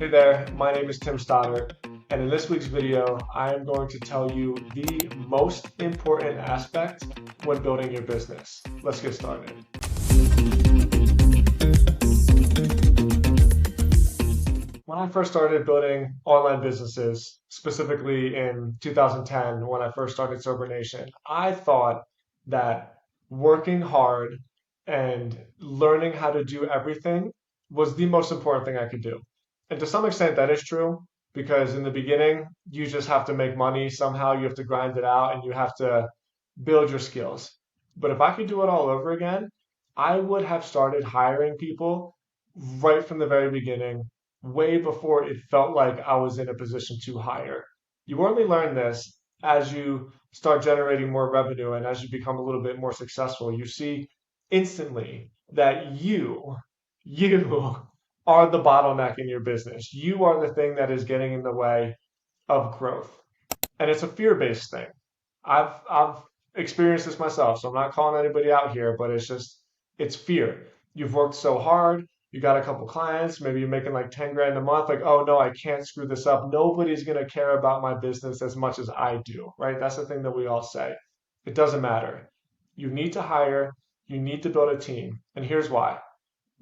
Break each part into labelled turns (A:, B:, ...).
A: Hey there, my name is Tim Stoddard, and in this week's video, I am going to tell you the most important aspect when building your business. Let's get started. When I first started building online businesses, specifically in 2010, when I first started Sober Nation, I thought that working hard and learning how to do everything was the most important thing I could do. And to some extent, that is true because in the beginning, you just have to make money. Somehow you have to grind it out and you have to build your skills. But if I could do it all over again, I would have started hiring people right from the very beginning, way before it felt like I was in a position to hire. You only learn this as you start generating more revenue and as you become a little bit more successful. You see instantly that you are the bottleneck in your business. You are the thing that is getting in the way of growth. And it's a fear-based thing. I've experienced this myself, so I'm not calling anybody out here, but it's fear. You've worked so hard, you got a couple clients, maybe you're making like 10 grand a month, like, oh no, I can't screw this up. Nobody's gonna care about my business as much as I do, right? That's the thing that we all say. It doesn't matter. You need to hire, you need to build a team. And here's why.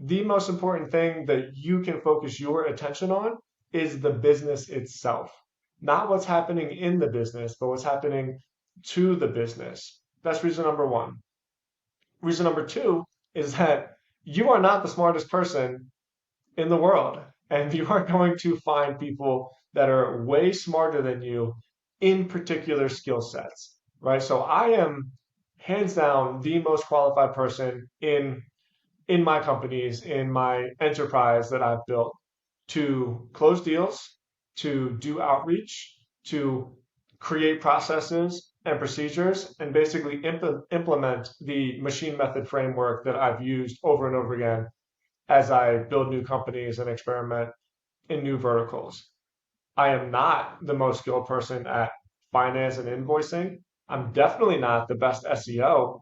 A: The most important thing that you can focus your attention on is the business itself. Not what's happening in the business, but what's happening to the business. That's reason number one. Reason number two is that you are not the smartest person in the world, and you are going to find people that are way smarter than you in particular skill sets, right? So I am hands down the most qualified person in my companies, in my enterprise that I've built to close deals, to do outreach, to create processes and procedures, and basically implement the machine method framework that I've used over and over again as I build new companies and experiment in new verticals. I am not the most skilled person at finance and invoicing. I'm definitely not the best SEO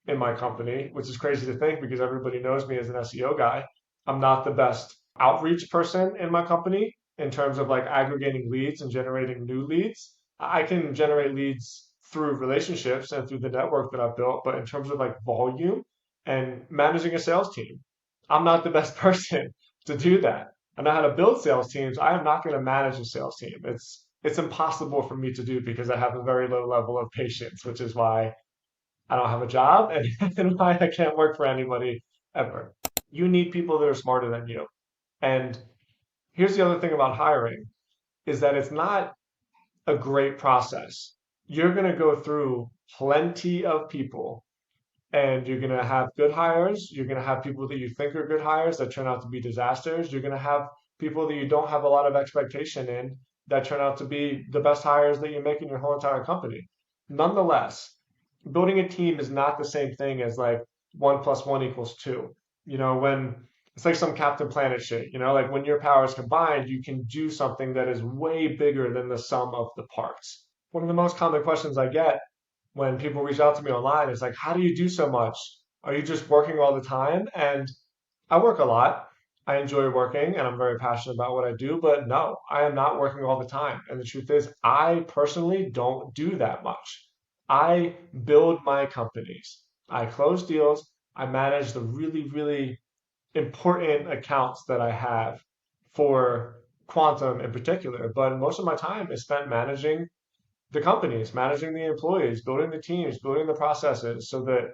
A: in my company, which is crazy to think because everybody knows me as an SEO guy. I'm not the best outreach person in my company in terms of like aggregating leads and generating new leads. I can generate leads through relationships and through the network that I've built, but in terms of like volume and managing a sales team, I'm not the best person to do that. I know how to build sales teams. I am not going to manage a sales team. It's impossible for me to do because I have a very low level of patience, which is why I don't have a job and why I can't work for anybody ever. You need people that are smarter than you. And here's the other thing about hiring is that it's not a great process. You're going to go through plenty of people and you're going to have good hires. You're going to have people that you think are good hires that turn out to be disasters. You're going to have people that you don't have a lot of expectation in that turn out to be the best hires that you make in your whole entire company. Nonetheless, building a team is not the same thing as like 1 + 1 = 2. When it's like some Captain Planet shit, like when your powers combined, you can do something that is way bigger than the sum of the parts. One of the most common questions I get when people reach out to me online is like, how do you do so much? Are you just working all the time? And I work a lot. I enjoy working and I'm very passionate about what I do, but no, I am not working all the time. And the truth is, I personally don't do that much. I build my companies. I close deals. I manage the really, really important accounts that I have for Quantum in particular. But most of my time is spent managing the companies, managing the employees, building the teams, building the processes so that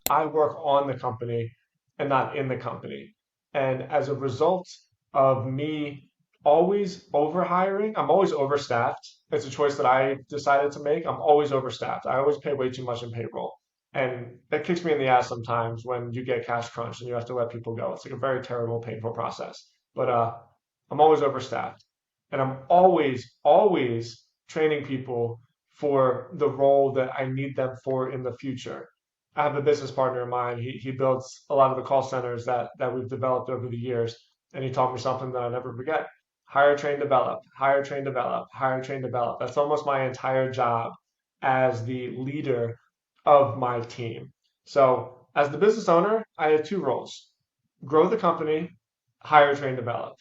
A: I work on the company and not in the company. And as a result of me always over hiring, I'm always overstaffed. It's a choice that I decided to make. I'm always overstaffed. I always pay way too much in payroll. And that kicks me in the ass sometimes when you get cash crunch and you have to let people go. It's like a very terrible, painful process. But I'm always overstaffed. And I'm always training people for the role that I need them for in the future. I have a business partner of mine. He builds a lot of the call centers that we've developed over the years. And he taught me something that I'll never forget. Hire, train, develop, hire, train, develop, hire, train, develop. That's almost my entire job as the leader of my team. So as the business owner, I had two roles: grow the company, hire, train, develop.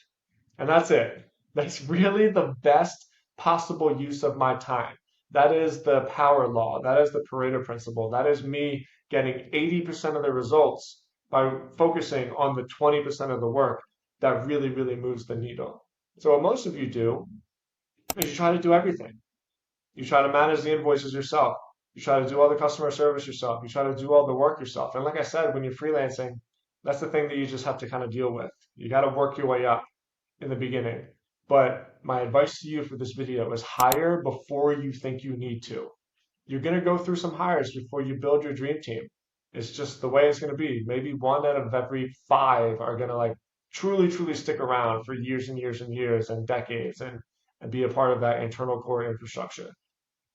A: And that's it. That's really the best possible use of my time. That is the power law. That is the Pareto principle. That is me getting 80% of the results by focusing on the 20% of the work that really, really moves the needle. So what most of you do is you try to do everything. You try to manage the invoices yourself. You try to do all the customer service yourself. You try to do all the work yourself. And like I said, when you're freelancing, that's the thing that you just have to kind of deal with. You got to work your way up in the beginning. But my advice to you for this video is hire before you think you need to. You're going to go through some hires before you build your dream team. It's just the way it's going to be. Maybe one out of every five are going to like truly, truly stick around for years and years and years and decades and be a part of that internal core infrastructure.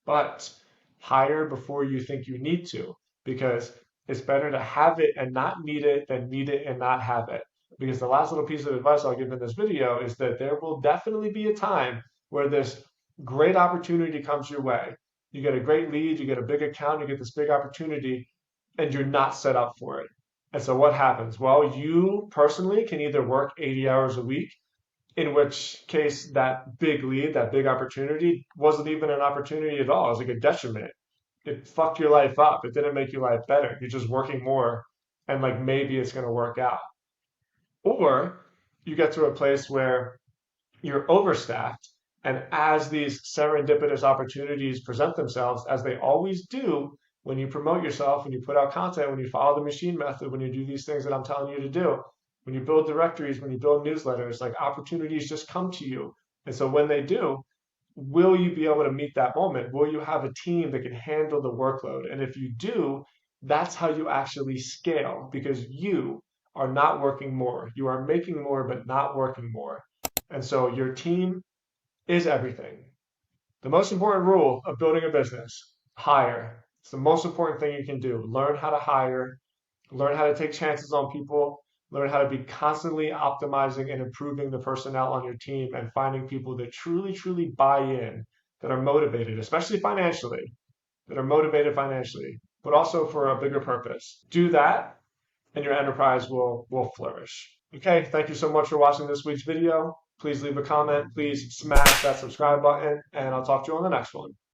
A: But hire before you think you need to, because it's better to have it and not need it than need it and not have it. Because the last little piece of advice I'll give in this video is that there will definitely be a time where this great opportunity comes your way. You get a great lead, you get a big account, you get this big opportunity, and you're not set up for it. And so what happens? Well, you personally can either work 80 hours a week, in which case that big lead, that big opportunity wasn't even an opportunity at all. It was like a detriment. It fucked your life up. It didn't make your life better. You're just working more and like maybe it's going to work out. Or you get to a place where you're overstaffed. And as these serendipitous opportunities present themselves, as they always do when you promote yourself, when you put out content, when you follow the machine method, when you do these things that I'm telling you to do, when you build directories, when you build newsletters, like opportunities just come to you. And so when they do, will you be able to meet that moment? Will you have a team that can handle the workload? And if you do, that's how you actually scale because you are not working more. You are making more, but not working more. And so your team is everything. The most important rule of building a business, hire. It's the most important thing you can do. Learn how to hire, learn how to take chances on people, learn how to be constantly optimizing and improving the personnel on your team and finding people that truly, truly buy in, that are motivated, especially financially, that are motivated financially, but also for a bigger purpose. Do that and your enterprise will flourish. Okay, thank you so much for watching this week's video. Please leave a comment. Please smash that subscribe button, and I'll talk to you on the next one.